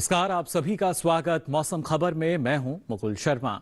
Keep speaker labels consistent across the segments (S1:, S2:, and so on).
S1: नमस्कार, आप सभी का स्वागत मौसम खबर में। मैं हूं मुकुल शर्मा।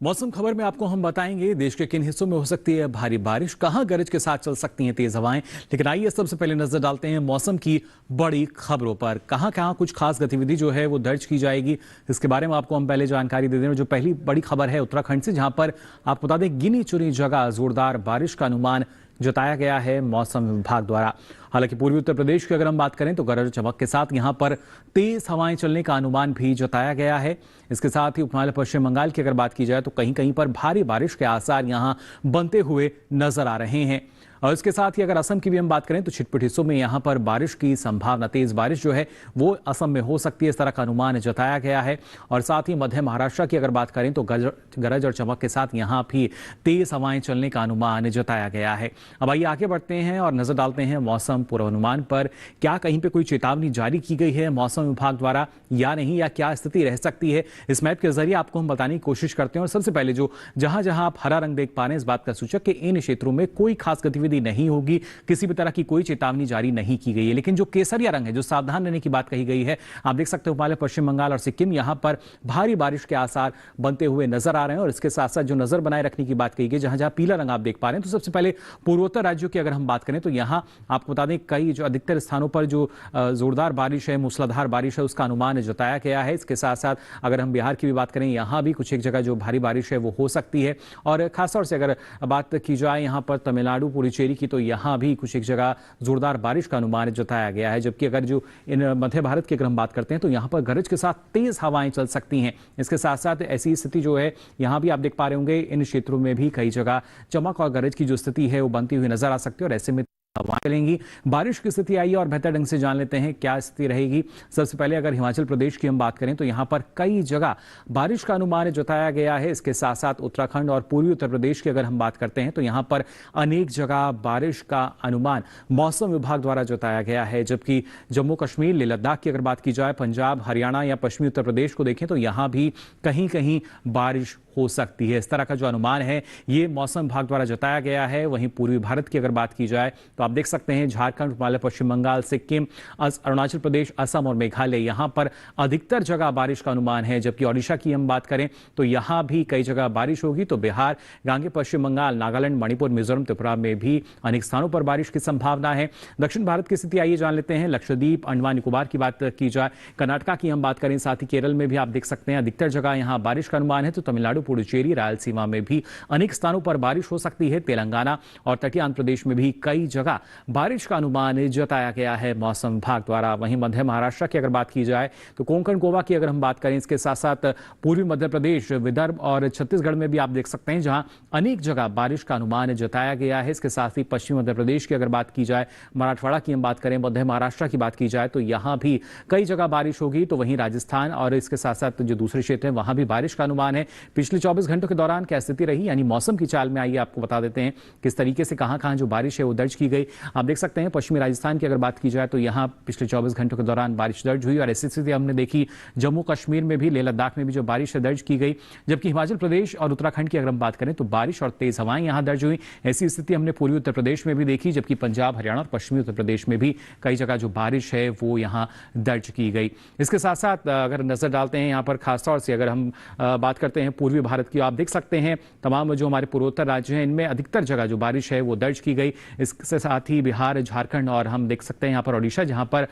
S1: मौसम खबर में आपको हम बताएंगे देश के किन हिस्सों में हो सकती है भारी बारिश, कहां गरज के साथ चल सकती हैं तेज हवाएं। लेकिन आइए सबसे पहले नजर डालते हैं मौसम की बड़ी खबरों पर। कहां कहां कुछ खास गतिविधि जो है वो दर्ज की जाएगी, इसके बारे में आपको हम पहले जानकारी दे दें। जो पहली बड़ी खबर है उत्तराखंड से, जहां पर आपको बता दें गिनी चुनी जगह जोरदार बारिश का अनुमान जताया गया है मौसम विभाग द्वारा। हालांकि पूर्वी उत्तर प्रदेश की अगर हम बात करें तो गरज चमक के साथ यहां पर तेज हवाएं चलने का अनुमान भी जताया गया है। इसके साथ ही उपमहाद्वीप पश्चिम बंगाल की अगर बात की जाए तो कहीं कहीं पर भारी बारिश के आसार यहां बनते हुए नजर आ रहे हैं। और इसके साथ ही अगर असम की भी हम बात करें तो छिटपुट हिस्सों में यहां पर बारिश की संभावना, तेज बारिश जो है वो असम में हो सकती है, इस तरह का अनुमान जताया गया है। और साथ ही मध्य महाराष्ट्र की अगर बात करें तो गरज और चमक के साथ यहां भी तेज हवाएं चलने का अनुमान जताया गया है। अब आइए आगे बढ़ते हैं और नजर डालते हैं मौसम पूर्वानुमान पर। क्या कहीं पे कोई चेतावनी जारी की गई है मौसम विभाग द्वारा या नहीं, या क्या स्थिति रह सकती है, इस मैप के जरिए आपको हम बताने की कोशिश करते हैं। और सबसे पहले जो जहां जहां आप हरा रंग देख पा रहे हैं, इस बात का सूचक कि इन क्षेत्रों में कोई खास गतिविधि नहीं होगी, किसी भी तरह की कोई चेतावनी जारी नहीं की गई है। लेकिन जो केसरिया रंग है, जो सावधान रहने की बात कही गई है, आप देख सकते हो हिमालय, पश्चिम बंगाल और सिक्किम, यहां पर भारी बारिश के आसार बनते हुए नजर आ रहे हैं। और इसके साथ साथ जो नजर बनाए रखने की बात कही गई, जहां जहां पीला रंग आप देख पा रहे हैं, तो सबसे पहले पूर्वोत्तर राज्यों की अगर हम बात करें तो यहां आपको बता दें कई जो अधिकतर स्थानों पर जो जोरदार बारिश है, मूसलाधार बारिश है, उसका अनुमान जताया गया है। इसके साथ साथ अगर हम बिहार की भी बात करें, यहां भी कुछ एक जगह जो भारी बारिश है वो हो सकती है। और खासतौर से अगर बात की जाए यहां पर तमिलनाडु पुडुचेरी की, तो यहां भी कुछ एक जगह जोरदार बारिश का अनुमान जताया गया है। जबकि अगर जो इन मध्य भारत की अगर हम बात करते हैं तो यहां पर गरज के साथ तेज हवाएं चल सकती हैं। इसके साथ साथ ऐसी स्थिति जो है यहां भी आप देख पा रहे होंगे, इन क्षेत्रों में भी कई जगह चमक और गरज की जो स्थिति है वो बनती हुई नजर आ सकती है। और ऐसे में हवाएं चलेंगी। बारिश की स्थिति आई है और बेहतर ढंग से जान लेते हैं क्या स्थिति रहेगी। सबसे पहले अगर हिमाचल प्रदेश की हम बात करें तो यहां पर कई जगह बारिश का अनुमान जताया गया है। इसके साथ साथ उत्तराखंड और पूर्वी उत्तर प्रदेश की अगर हम बात करते हैं तो यहां पर अनेक जगह बारिश का अनुमान मौसम विभाग द्वारा जताया गया है। जबकि जम्मू कश्मीर, लेह लद्दाख की अगर बात की जाए, पंजाब, हरियाणा या पश्चिमी उत्तर प्रदेश को देखें तो यहां भी कहीं कहीं बारिश हो सकती है। इस तरह का जो अनुमान है ये मौसम विभाग द्वारा जताया गया है। वहीं पूर्वी भारत की अगर बात की जाए तो आप देख सकते हैं झारखंड, हिमालय, पश्चिम बंगाल, सिक्किम, अरुणाचल प्रदेश, असम और मेघालय, यहां पर अधिकतर जगह बारिश का अनुमान है। जबकि ओडिशा की हम बात करें तो यहां भी कई जगह बारिश होगी। तो बिहार, गांगे पश्चिम बंगाल, नागालैंड, मणिपुर, मिजोरम, त्रिपुरा में भी अनेक स्थानों पर बारिश की संभावना है। दक्षिण भारत की स्थिति आइए जान लेते हैं। लक्षद्वीप, अंडमान निकोबार की बात की जाए, कर्नाटका की हम बात करें, साथ ही केरल में भी आप देख सकते हैं अधिकतर जगह यहां बारिश का अनुमान है। तो तमिलनाडु, पुडुचेरी, रायलसीमा में भी अनेक स्थानों पर बारिश हो सकती है। तेलंगाना और तटीय आंध्र प्रदेश में भी कई जगह बारिश का अनुमान जताया गया है मौसम विभाग द्वारा। वहीं मध्य महाराष्ट्र की अगर बात की जाए तो कोंकण, गोवा की अगर हम बात करें, इसके साथ साथ पूर्वी मध्य प्रदेश, विदर्भ और छत्तीसगढ़ में भी आप देख सकते हैं जहां अनेक जगह बारिश का अनुमान जताया गया है। इसके साथ ही पश्चिमी मध्य प्रदेश की अगर बात की जाए, मराठवाड़ा की हम बात करें, मध्य महाराष्ट्र की बात की जाए तो यहां भी कई जगह बारिश होगी। तो वहीं राजस्थान और इसके साथ साथ जो दूसरे क्षेत्र हैं वहां भी बारिश का अनुमान है। पिछले 24 घंटों के दौरान क्या स्थिति रही, यानी मौसम की चाल में आइए आपको बता देते हैं किस तरीके से कहां कहां जो बारिश है वो दर्ज की गई। आप देख सकते हैं पश्चिमी राजस्थान की अगर बात की जाए तो यहां पिछले 24 घंटों के दौरान बारिश दर्ज हुई। और ऐसी स्थिति हमने देखी जम्मू कश्मीर में भी, लेह लद्दाख में भी जो बारिश दर्ज की गई। जबकि हिमाचल प्रदेश और उत्तराखंड की अगर हम बात करें तो बारिश और तेज हवाएं यहां दर्ज हुई। ऐसी स्थिति हमने पूर्वी उत्तर प्रदेश में भी देखी। जबकि पंजाब, हरियाणा और पश्चिमी उत्तर प्रदेश में भी कई जगह जो बारिश है वो यहां दर्ज की गई। इसके साथ साथ अगर नजर डालते हैं यहां पर खासतौर से अगर हम बात करते हैं पूर्वी भारत की, आप देख सकते हैं तमाम जो हमारे पूर्वोत्तर राज्य हैं इनमें अधिकतर जगह जो बारिश है वो दर्ज की गई। इसके साथ ही बिहार, झारखंड और हम देख सकते हैं यहाँ पर ओडिशा, जहां पर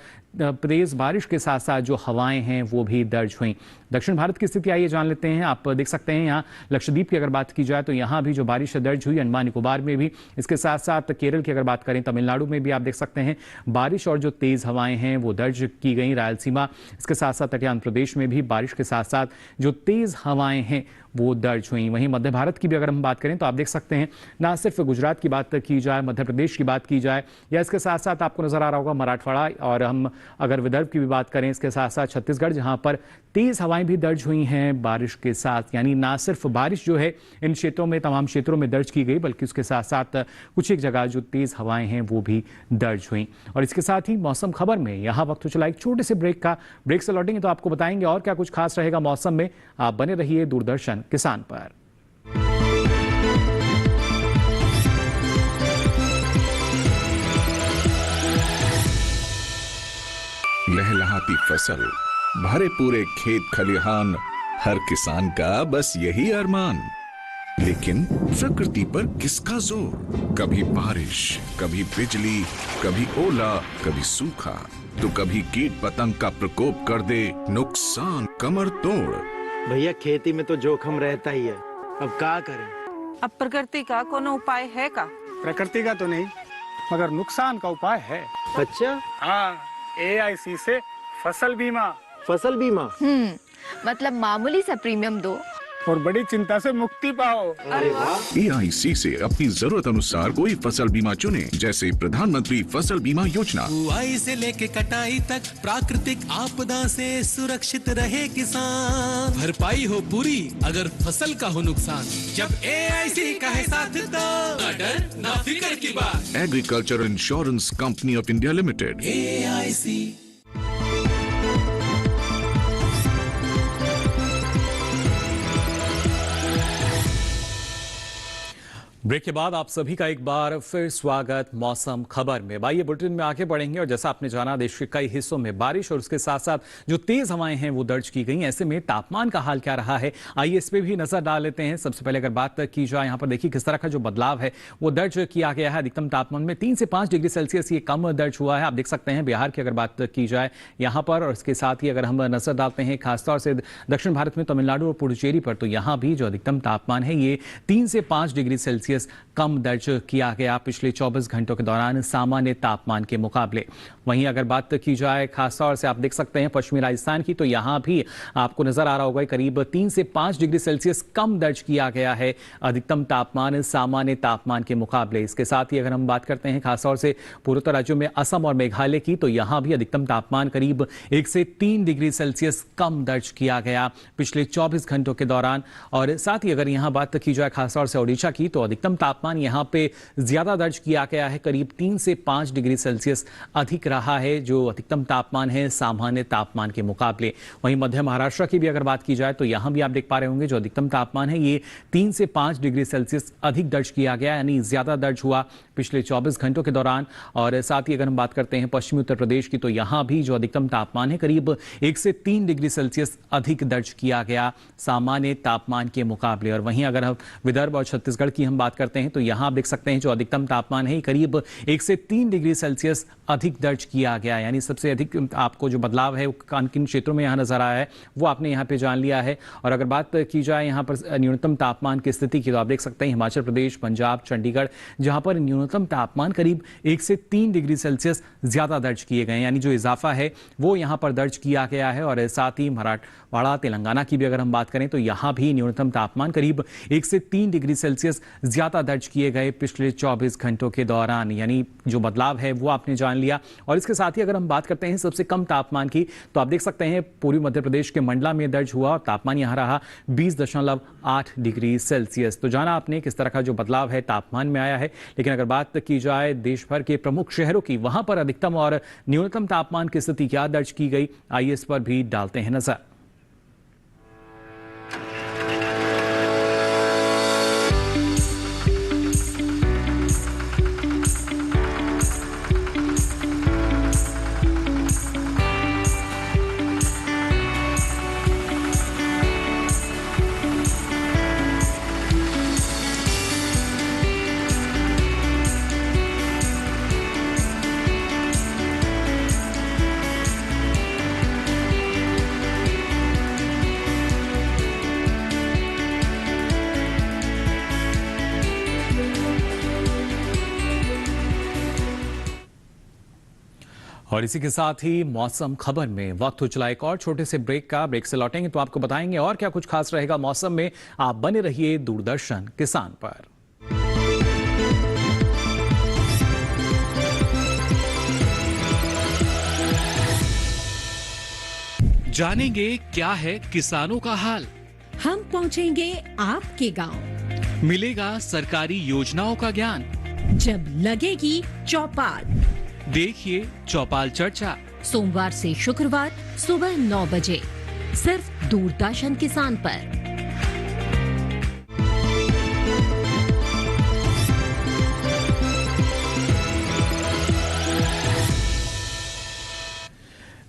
S1: तेज बारिश के साथ साथ जो हवाएं हैं वो भी दर्ज हुई। दक्षिण भारत की स्थिति आइए जान लेते हैं। आप देख सकते हैं यहाँ लक्षद्वीप की अगर बात की जाए तो यहाँ भी जो बारिश दर्ज हुई, अंडमान निकोबार में भी। इसके साथ साथ केरल की अगर बात करें, तमिलनाडु में भी आप देख सकते हैं बारिश और जो तेज हवाएं हैं वो दर्ज की गई। रायलसीमा, इसके साथ साथ तटीय आंध्र प्रदेश में भी बारिश के साथ साथ जो तेज हवाएं हैं वो दर्ज हुई। वहीं मध्य भारत की भी अगर हम बात करें तो आप देख सकते हैं ना सिर्फ गुजरात की बात की जाए, मध्य प्रदेश की बात की जाए, या इसके साथ साथ आपको नजर आ रहा होगा मराठवाड़ा, और हम अगर विदर्भ की भी बात करें, इसके साथ साथ छत्तीसगढ़, जहां पर तेज हवाएं भी दर्ज हुई हैं बारिश के साथ। यानी ना सिर्फ बारिश जो है इन क्षेत्रों में, तमाम क्षेत्रों में दर्ज की गई, बल्कि उसके साथ साथ कुछ एक जगह जो तेज हवाएं हैं वो भी दर्ज हुई। और इसके साथ ही मौसम खबर में यहाँ वक्त हो चला एक छोटे से ब्रेक का। ब्रेक से लौटेंगे तो आपको बताएंगे और क्या कुछ खास रहेगा मौसम में। आप बने रहिए दूरदर्शन किसान पर।
S2: लहलहाती फसल, भरे पूरे खेत खलिहान, हर किसान का बस यही अरमान। लेकिन प्रकृति पर किसका जोर? कभी बारिश, कभी बिजली, कभी ओला, कभी सूखा, तो कभी कीट पतंग का प्रकोप कर दे नुकसान कमर तोड़।
S3: भैया खेती में तो जोखम रहता ही है, अब क्या करें?
S4: अब प्रकृति का कोनो उपाय है का?
S5: प्रकृति का तो नहीं, मगर नुकसान का उपाय है।
S3: अच्छा,
S5: हाँ, AIC से फसल बीमा।
S3: फसल बीमा?
S6: मतलब मामूली सा प्रीमियम दो
S5: और बड़ी चिंता से मुक्ति पाओ।
S3: अरे वाह!
S2: AIC से अपनी जरूरत अनुसार कोई फसल बीमा चुने, जैसे प्रधानमंत्री फसल बीमा योजना।
S7: बुआई से लेके कटाई तक प्राकृतिक आपदा से सुरक्षित रहे किसान। भरपाई हो पूरी अगर फसल का हो नुकसान, जब AIC का है साथ तो ना डर ना फिक्र की बात।
S2: Agriculture insurance company of India limited.
S7: AIC।
S1: Break के बाद आप सभी का एक बार फिर स्वागत मौसम खबर में। आइए बुलेटिन में आगे बढ़ेंगे और जैसा आपने जाना, देश के कई हिस्सों में बारिश और उसके साथ साथ जो तेज हवाएं हैं वो दर्ज की गई। ऐसे में तापमान का हाल क्या रहा है, आइए इस पे भी नजर डाल लेते हैं। सबसे पहले अगर बात की जाए, यहाँ पर देखिए किस तरह का जो बदलाव है वो दर्ज किया गया है। अधिकतम तापमान में 3 से 5 डिग्री सेल्सियस ये कम दर्ज हुआ है। आप देख सकते हैं बिहार की अगर बात की जाए यहाँ पर, और इसके साथ ही अगर हम नजर डालते हैं खासतौर से दक्षिण भारत में तमिलनाडु और पुडुचेरी पर, तो यहाँ भी जो अधिकतम तापमान है ये 3 से 5 डिग्री सेल्सियस कम दर्ज किया गया पिछले 24 घंटों के दौरान सामान्य तापमान के मुकाबले। वहीं अगर बात की जाए खासतौर से आप देख सकते हैं पश्चिमी राजस्थान की, तो यहां भी आपको नजर आ रहा होगा करीब 3 से 5 डिग्री सेल्सियस कम दर्ज किया गया है अधिकतम तापमान सामान्य तापमान के मुकाबले। इसके साथ ही अगर हम बात करते हैं खासतौर से पूर्वोत्तर राज्यों में असम और मेघालय की, तो यहां भी अधिकतम तापमान करीब 1 से 3 डिग्री सेल्सियस कम दर्ज किया गया पिछले 24 घंटों के दौरान। और साथ ही अगर यहां बात की जाए खासतौर से ओडिशा की, तो अधिकतम तापमान यहां पे ज्यादा दर्ज किया गया है, करीब 3 से 5 डिग्री सेल्सियस अधिक रहा है जो अधिकतम तापमान है सामान्य तापमान के मुकाबले। वहीं मध्य महाराष्ट्र की भी अगर बात की जाए, तो यहां भी आप देख पा रहे होंगे जो अधिकतम तापमान है ये 3 से 5 डिग्री सेल्सियस अधिक दर्ज किया गया, यानी ज्यादा दर्ज हुआ पिछले 24 घंटों के दौरान। और साथ ही अगर हम बात करते हैं पश्चिमी उत्तर प्रदेश की, तो यहां भी जो अधिकतम तापमान है करीब 1 से 3 डिग्री सेल्सियस अधिक दर्ज किया गया सामान्य तापमान के मुकाबले। और वहीं अगर हम विदर्भ और छत्तीसगढ़ की हम बात करते हैं, तो यहां आप देख सकते हैं जो अधिकतम तापमान है करीब 1 से 3 डिग्री सेल्सियस अधिक दर्ज किया गया, यानी सबसे अधिक आपको जो बदलाव है किन किन क्षेत्रों में यहां नजर आया है वो आपने यहां पे जान लिया है। और अगर बात की जाए यहां पर न्यूनतम तापमान की स्थिति की, तो आप देख सकते हैं हिमाचल प्रदेश, पंजाब, चंडीगढ़, जहां पर न्यूनतम तापमान करीब 1 से 3 डिग्री सेल्सियस ज्यादा दर्ज किए गए, यानी जो इजाफा है वो यहां पर दर्ज किया गया है। और साथ ही मराठवाड़ा, तेलंगाना की भी अगर हम बात करें, तो यहां भी न्यूनतम तापमान करीब 1 से 3 डिग्री सेल्सियस ज्यादा दर्ज किए गए पिछले 24 घंटों के दौरान, यानी जो बदलाव है वो आपने जान लिया। और इसके साथ ही अगर हम बात करते हैं सबसे कम तापमान की, तो आप देख सकते हैं पूर्वी मध्य प्रदेश के मंडला में दर्ज हुआ और तापमान यहां रहा 20.8 डिग्री सेल्सियस। तो जाना आपने किस तरह का जो बदलाव है तापमान में आया है। लेकिन अगर बात की जाए देश भर के प्रमुख शहरों की, वहां पर अधिकतम और न्यूनतम तापमान की स्थिति क्या दर्ज की गई, आइए इस पर भी डालते हैं नजर। और इसी के साथ ही मौसम खबर में वक्त हो चला एक और छोटे से ब्रेक का। ब्रेक से लौटेंगे तो आपको बताएंगे और क्या कुछ खास रहेगा मौसम में। आप बने रहिए दूरदर्शन किसान पर।
S7: जानेंगे क्या है किसानों का हाल,
S8: हम पहुंचेंगे आपके गांव,
S7: मिलेगा सरकारी योजनाओं का ज्ञान,
S8: जब लगेगी चौपाल।
S7: देखिए चौपाल चर्चा
S8: सोमवार से शुक्रवार सुबह 9 बजे सिर्फ दूरदर्शन किसान पर।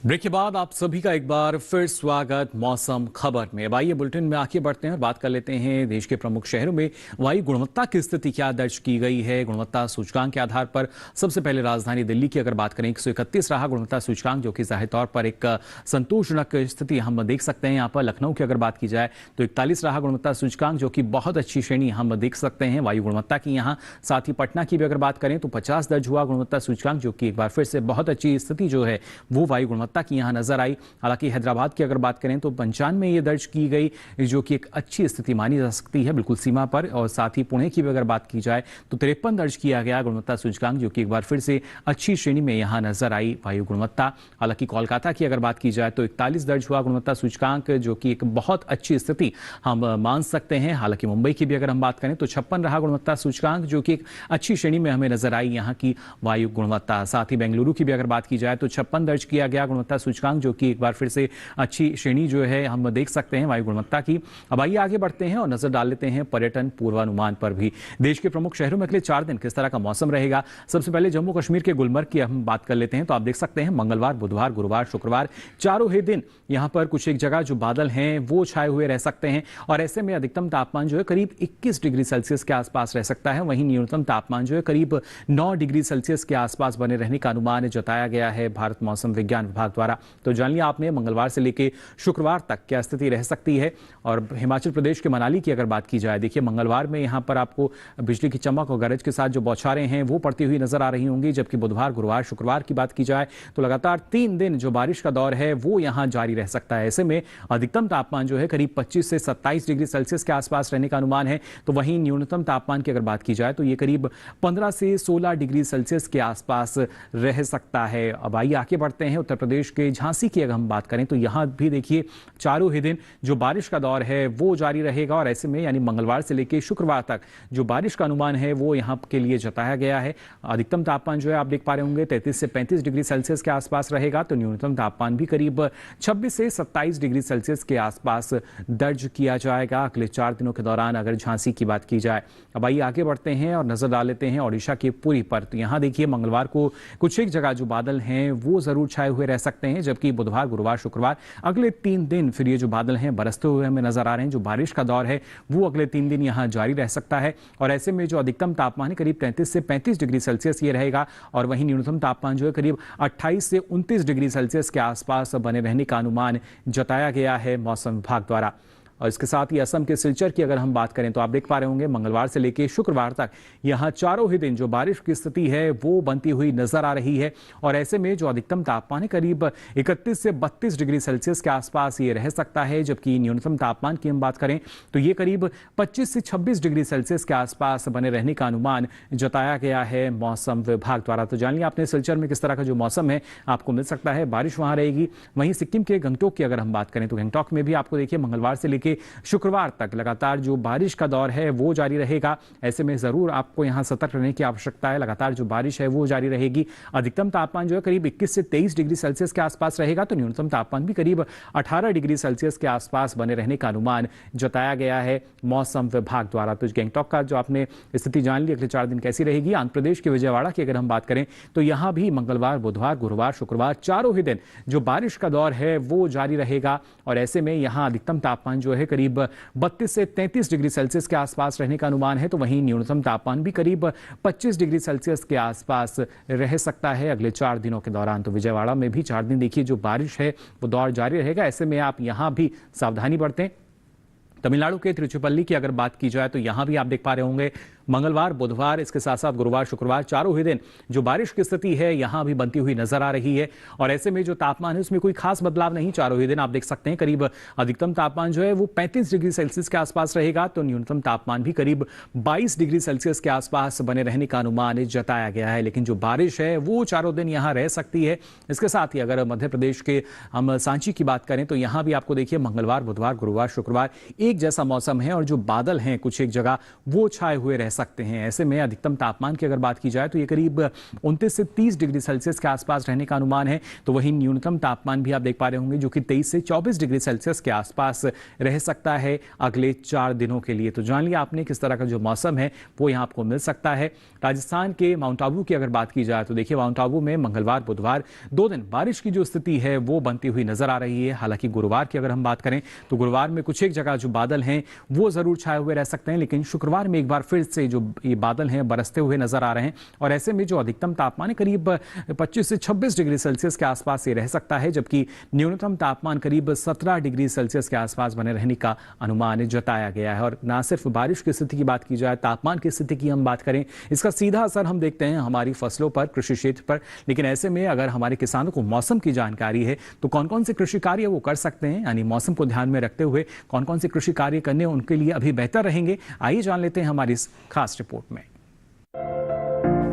S1: ब्रेक के बाद आप सभी का एक बार फिर स्वागत मौसम खबर में। अब आइए बुलेटिन में आगे बढ़ते हैं और बात कर लेते हैं देश के प्रमुख शहरों में वायु गुणवत्ता की स्थिति क्या दर्ज की गई है। गुणवत्ता सूचकांक के आधार पर सबसे पहले राजधानी दिल्ली की अगर बात करें 131 रहा गुणवत्ता सूचकांक, जो कि जाहिर तौर पर एक संतोषजनक स्थिति हम देख सकते हैं। यहाँ पर लखनऊ की अगर बात की जाए तो 41 रहा गुणवत्ता सूचकांक, जो कि बहुत अच्छी श्रेणी हम देख सकते हैं वायु गुणवत्ता की यहाँ। साथ ही पटना की भी अगर बात करें तो 50 दर्ज हुआ गुणवत्ता सूचकांक, जो कि एक बार फिर से बहुत अच्छी स्थिति जो है वो वायु गुणवत्ता की यहां नजर आई। हालांकि हैदराबाद की अगर बात करें तो 95 में ये दर्ज की गई, जो कि एक अच्छी स्थिति मानी जा सकती है, बिल्कुल सीमा पर। और साथ ही पुणे की भी अगर बात की जाए तो 53 दर्ज किया गया गुणवत्ता सूचकांक, जो कि एक बार फिर से अच्छी श्रेणी में यहां नजर आई वायु गुणवत्ता। हालांकि कोलकाता की अगर बात की जाए तो 41 दर्ज हुआ गुणवत्ता सूचकांक, जो कि एक बहुत अच्छी स्थिति हम मान सकते हैं। हालांकि मुंबई की भी अगर हम बात करें तो 56 रहा गुणवत्ता सूचकांक, जो कि एक अच्छी श्रेणी में हमें नजर आई यहाँ की वायु गुणवत्ता। साथ ही बेंगलुरु की भी अगर बात की जाए तो 56 दर्ज किया गया गुणवत्ता सूचकांक, जो कि एक बार फिर से अच्छी श्रेणी जो है हम देख सकते हैं वायु गुणवत्ता की। अब आइए आगे बढ़ते हैं और नजर डाल लेते हैं पर्यटन पूर्वानुमान पर भी। देश के प्रमुख शहरों में अगले 4 दिन किस तरह का मौसम रहेगा। सबसे पहले जम्मू कश्मीर के गुलमर्ग की हम बात कर लेते हैं तो आप देख सकते हैं मंगलवार, बुधवार, गुरुवार, शुक्रवार चारों ही दिन यहां पर कुछ एक जगह जो बादल हैं वो छाए हुए रह सकते हैं। और ऐसे में अधिकतम तापमान जो है करीब 21 डिग्री सेल्सियस के आसपास रह सकता है। वहीं न्यूनतम तापमान जो है करीब 9 डिग्री सेल्सियस के आसपास बने रहने का अनुमान जताया गया है भारत मौसम विज्ञान विभाग द्वारा। तो जान लिया आपने मंगलवार से लेकर शुक्रवार तक क्या स्थिति रह सकती है। और हिमाचल प्रदेश के मनाली की अगर बात की जाए, देखिए मंगलवार में यहां पर आपको बिजली की चमक और गरज के साथ जो बौछारें हैं वो पड़ती हुई नजर आ रही होंगी। जबकि बुधवार, गुरुवार, शुक्रवार की बात की जाए तो लगातार 3 दिन जो बारिश का दौर है वो यहां जारी रह सकता है। ऐसे में अधिकतम तापमान जो है करीब 25 से 27 डिग्री सेल्सियस के आसपास रहने का अनुमान है। तो वहीं न्यूनतम तापमान की अगर बात की जाए तो ये करीब 15 से 16 डिग्री सेल्सियस के आसपास रह सकता है। अब आइए आगे बढ़ते हैं उत्तर प्रदेश के झांसी की अगर हम बात करें तो यहां भी देखिए चारों ही दिन जो बारिश का दौर है वो जारी रहेगा। और ऐसे में यानी मंगलवार से लेकर शुक्रवार तक जो बारिश का अनुमान है वो यहां के लिए जताया गया है। अधिकतम तापमान जो है आप देख पा रहे होंगे 33 से 35 डिग्री सेल्सियस के आसपास रहेगा। तो न्यूनतम तापमान भी करीब 26 से 27 डिग्री सेल्सियस के आसपास दर्ज किया जाएगा अगले 4 दिनों के दौरान अगर झांसी की बात की जाए। अब आइए आगे बढ़ते हैं और नजर डाल लेते हैं ओडिशा के पुरी पर। तो यहां देखिए मंगलवार को कुछ एक जगह जो बादल हैं वो जरूर छाए हुए रह सकते हैं। जबकि बुधवार, गुरुवार, शुक्रवार अगले 3 दिन फिर ये जो बादल हैं बरसते हुए हमें नजर आ रहे हैं। जो बारिश का दौर है वो अगले 3 दिन यहां जारी रह सकता है। और ऐसे में जो अधिकतम तापमान है करीब 33 से 35 डिग्री सेल्सियस ये रहेगा। और वहीं न्यूनतम तापमान जो है करीब 28 से 29 डिग्री सेल्सियस के आसपास बने रहने का अनुमान जताया गया है मौसम विभाग द्वारा। और इसके साथ ही असम के सिलचर की अगर हम बात करें तो आप देख पा रहे होंगे मंगलवार से लेकर शुक्रवार तक यहां चारों ही दिन जो बारिश की स्थिति है वो बनती हुई नजर आ रही है। और ऐसे में जो अधिकतम तापमान है करीब 31 से 32 डिग्री सेल्सियस के आसपास ये रह सकता है। जबकि न्यूनतम तापमान की हम बात करें तो ये करीब 25 से 26 डिग्री सेल्सियस के आसपास बने रहने का अनुमान जताया गया है मौसम विभाग द्वारा। तो जान लिया आपने सिलचर में किस तरह का जो मौसम है आपको मिल सकता है, बारिश वहां रहेगी। वहीं सिक्किम के गंगटोक की अगर हम बात करें तो गंगटोक में भी आपको देखिए मंगलवार से लेकर शुक्रवार तक लगातार जो बारिश का दौर है वो जारी रहेगा। ऐसे में जरूर आपको यहां सतर्क रहने की आवश्यकता है। लगातार जो बारिश है वो जारी रहेगी। अधिकतम तापमान जो है करीब 21 से 23 डिग्री सेल्सियस के आसपास रहेगा। तो न्यूनतम तापमान भी करीब 18 डिग्री सेल्सियस के आसपास बने रहने का अनुमान जताया गया है मौसम विभाग द्वारा। तो गंगटोक का जो आपने स्थिति जान ली अगले 4 दिन कैसी रहेगी। आंध्र प्रदेश के विजयवाड़ा की अगर हम बात करें तो यहां भी मंगलवार, बुधवार, गुरुवार, शुक्रवार चारों ही दिन जो बारिश का दौर है वो जारी रहेगा। और ऐसे में यहां अधिकतम तापमान जो है करीब 32 से 33 डिग्री सेल्सियस के आसपास रहने का अनुमान है। तो वहीं न्यूनतम तापमान भी करीब 25 डिग्री सेल्सियस के आसपास रह सकता है अगले 4 दिनों के दौरान। तो विजयवाड़ा में भी 4 दिन देखिए जो बारिश है वो दौर जारी रहेगा। ऐसे में आप यहां भी सावधानी बरतें। तमिलनाडु के तिरुचिपल्ली की अगर बात की जाए तो यहां भी आप देख पा रहे होंगे मंगलवार, बुधवार, इसके साथ साथ गुरुवार, शुक्रवार चारों ही दिन जो बारिश की स्थिति है यहां भी बनती हुई नजर आ रही है। और ऐसे में जो तापमान है उसमें कोई खास बदलाव नहीं। चारों ही दिन आप देख सकते हैं करीब अधिकतम तापमान जो है वो 35 डिग्री सेल्सियस के आसपास रहेगा। तो न्यूनतम तापमान भी करीब 22 डिग्री सेल्सियस के आसपास बने रहने का अनुमान जताया गया है। लेकिन जो बारिश है वो चारों दिन यहां रह सकती है। इसके साथ ही अगर मध्य प्रदेश के हम सांची की बात करें तो यहां भी आपको देखिए मंगलवार, बुधवार, गुरुवार, शुक्रवार एक जैसा मौसम है। और जो बादल हैं कुछ एक जगह वो छाए हुए रह सकते हैं। ऐसे में अधिकतम तापमान की अगर बात की जाए तो ये करीब 29 से 30 डिग्री सेल्सियस के आसपास रहने का अनुमान है। तो वहीं न्यूनतम तापमान भी आप देख पा रहे होंगे जो कि 23 से 24 डिग्री सेल्सियस के आसपास रह सकता है अगले 4 दिनों के लिए। तो जान लिया आपने किस तरह का जो मौसम है वो यहाँ आपको मिल सकता है। राजस्थान के माउंट आबू की अगर बात की जाए तो देखिए माउंट आबू में मंगलवार बुधवार 2 दिन बारिश की जो स्थिति है वो बनती हुई नजर आ रही है। हालांकि गुरुवार की अगर हम बात करें तो गुरुवार में कुछ एक जगह जो बादल हैं वो जरूर छाए हुए रह सकते हैं, लेकिन शुक्रवार में एक बार फिर से जो ये बादल हैं बरसते हुए नजर आ रहे हैं और ऐसे में जो अधिकतम तापमान है करीब 25 से 26 डिग्री सेल्सियस के आसपास ये रह सकता है, जबकि न्यूनतम तापमान करीब 17 डिग्री सेल्सियस के आसपास बने रहने का अनुमान जताया गया है। और ना सिर्फ बारिश की स्थिति की बात की जाए, तापमान की स्थिति की हम बात करें, इसका सीधा असर हम देखते हैं हमारी फसलों पर, कृषि क्षेत्र पर। लेकिन ऐसे में अगर हमारे किसानों को मौसम की जानकारी है तो कौन कौन से कृषि कार्य वो कर सकते हैं, यानी मौसम को ध्यान में रखते हुए कौन कौन से कृषि कार्य करने उनके लिए अभी बेहतर रहेंगे, आइए जान लेते हैं हमारी इस खास रिपोर्ट में।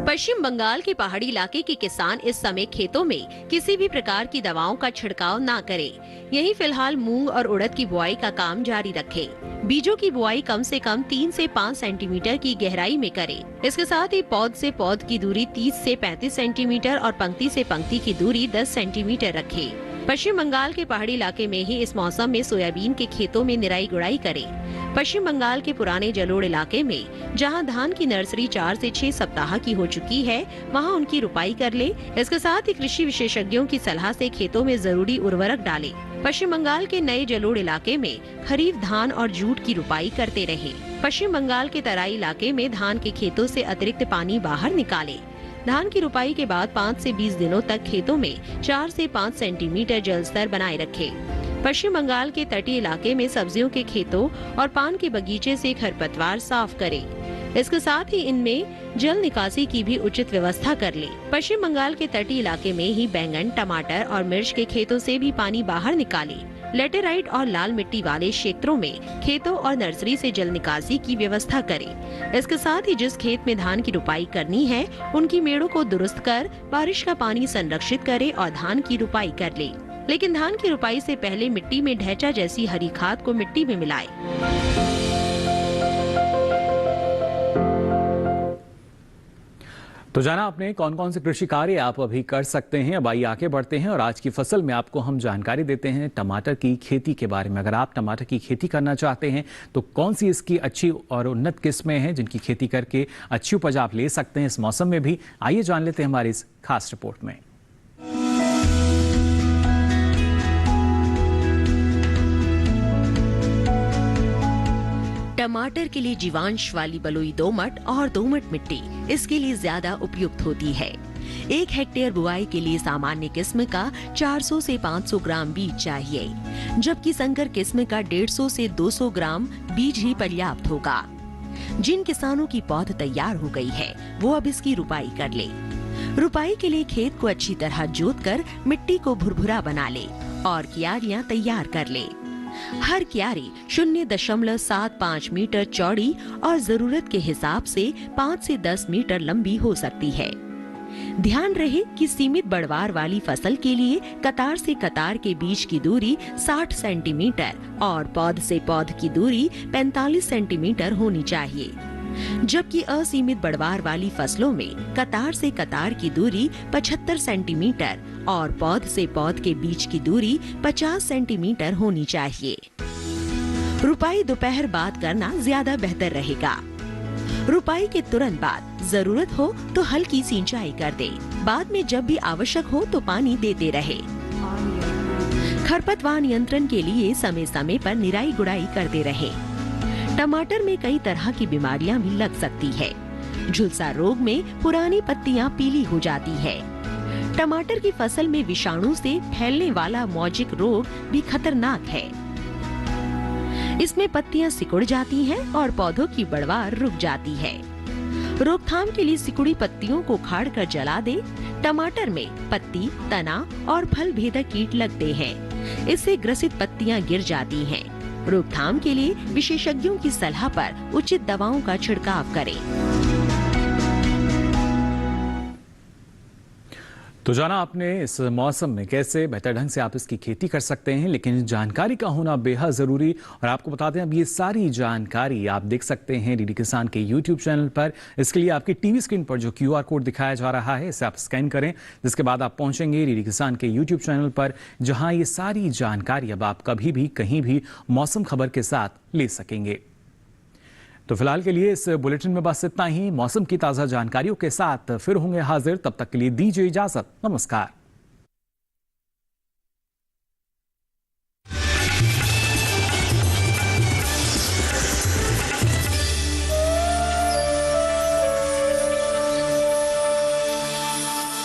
S8: पश्चिम बंगाल के पहाड़ी इलाके के किसान इस समय खेतों में किसी भी प्रकार की दवाओं का छिड़काव ना करें। यही फिलहाल मूंग और उड़द की बुआई का काम जारी रखें। बीजों की बुआई कम से कम 3 से 5 सेंटीमीटर की गहराई में करें। इसके साथ ही पौध से पौध की दूरी 30 से 35 सेंटीमीटर और पंक्ति से पंक्ति की दूरी 10 सेंटीमीटर रखें। पश्चिम बंगाल के पहाड़ी इलाके में ही इस मौसम में सोयाबीन के खेतों में निराई गुड़ाई करें। पश्चिम बंगाल के पुराने जलोढ़ इलाके में जहां धान की नर्सरी 4 से 6 सप्ताह की हो चुकी है, वहां उनकी रुपाई कर ले। इसके साथ ही कृषि विशेषज्ञों की सलाह से खेतों में जरूरी उर्वरक डालें। पश्चिम बंगाल के नए जलोढ़ इलाके में खरीफ धान और जूट की रुपाई करते रहे। पश्चिम बंगाल के तराई इलाके में धान के खेतों से अतिरिक्त पानी बाहर निकालें। धान की रुपाई के बाद 5 से 20 दिनों तक खेतों में 4 से 5 सेंटीमीटर जल स्तर बनाए रखें। पश्चिम बंगाल के तटीय इलाके में सब्जियों के खेतों और पान के बगीचे से खरपतवार साफ करें। इसके साथ ही इनमें जल निकासी की भी उचित व्यवस्था कर लें। पश्चिम बंगाल के तटीय इलाके में ही बैंगन, टमाटर और मिर्च के खेतों से भी पानी बाहर निकालें। लेटेराइट और लाल मिट्टी वाले क्षेत्रों में खेतों और नर्सरी से जल निकासी की व्यवस्था करें। इसके साथ ही जिस खेत में धान की रुपाई करनी है उनकी मेड़ों को दुरुस्त कर बारिश का पानी संरक्षित करें और धान की रुपाई कर लें। लेकिन धान की रुपाई से पहले मिट्टी में ढैंचा जैसी हरी खाद को मिट्टी में मिलाएं।
S1: तो जाना आपने कौन कौन से कृषि कार्य आप अभी कर सकते हैं। अब आइए आगे बढ़ते हैं और आज की फसल में आपको हम जानकारी देते हैं टमाटर की खेती के बारे में। अगर आप टमाटर की खेती करना चाहते हैं तो कौन सी इसकी अच्छी और उन्नत किस्में हैं जिनकी खेती करके अच्छी उपज आप ले सकते हैं इस मौसम में भी, आइए जान लेते हैं हमारी इस खास रिपोर्ट में।
S8: टमाटर के लिए जीवांश वाली बलुई दोमट और दोमट मिट्टी इसके लिए ज्यादा उपयुक्त होती है। 1 हेक्टेयर बुआई के लिए सामान्य किस्म का 400 से 500 ग्राम बीज चाहिए, जबकि संकर किस्म का 150 से 200 ग्राम बीज ही पर्याप्त होगा। जिन किसानों की पौध तैयार हो गई है वो अब इसकी रुपाई कर ले। रुपाई के लिए खेत को अच्छी तरह जोतकर मिट्टी को भुरभुरा बना ले और क्यारियां तैयार कर ले। हर क्यारी 0.75 मीटर चौड़ी और जरूरत के हिसाब से 5 से 10 मीटर लंबी हो सकती है। ध्यान रहे कि सीमित बढ़वार वाली फसल के लिए कतार से कतार के बीच की दूरी 60 सेंटीमीटर और पौध से पौध की दूरी 45 सेंटीमीटर होनी चाहिए, जबकि असीमित बढ़वार वाली फसलों में कतार से कतार की दूरी 75 सेंटीमीटर और पौध से पौध के बीच की दूरी 50 सेंटीमीटर होनी चाहिए। रुपाई दोपहर बाद करना ज्यादा बेहतर रहेगा। रुपाई के तुरंत बाद जरूरत हो तो हल्की सिंचाई कर दे। बाद में जब भी आवश्यक हो तो पानी देते रहे। खरपतवार नियंत्रण के लिए समय समय पर निराई गुड़ाई करते रहे। टमाटर में कई तरह की बीमारियां भी लग सकती है। झुलसा रोग में पुरानी पत्तियां पीली हो जाती है। टमाटर की फसल में विषाणु से फैलने वाला मौजिक रोग भी खतरनाक है। इसमें पत्तियां सिकुड़ जाती हैं और पौधों की बढ़वार रुक जाती है। रोकथाम के लिए सिकुड़ी पत्तियों को उखाड़कर जला दे। टमाटर में पत्ती, तना और फल भेदक कीट लगते हैं। इससे ग्रसित पत्तियां गिर जाती हैं। रोकथाम के लिए विशेषज्ञों की सलाह पर उचित दवाओं का छिड़काव करें।
S1: तो जाना आपने इस मौसम में कैसे बेहतर ढंग से आप इसकी खेती कर सकते हैं, लेकिन जानकारी का होना बेहद ज़रूरी। और आपको बता दें, अब ये सारी जानकारी आप देख सकते हैं डीडी किसान के यूट्यूब चैनल पर। इसके लिए आपकी टीवी स्क्रीन पर जो QR कोड दिखाया जा रहा है, इसे आप स्कैन करें, जिसके बाद आप पहुंचेंगे डीडी किसान के यूट्यूब चैनल पर, जहां ये सारी जानकारी अब आप कभी भी कहीं भी मौसम खबर के साथ ले सकेंगे। तो फिलहाल के लिए इस बुलेटिन में बस इतना ही। मौसम की ताज़ा जानकारियों के साथ फिर होंगे हाजिर, तब तक के लिए दीजिए इजाजत। नमस्कार।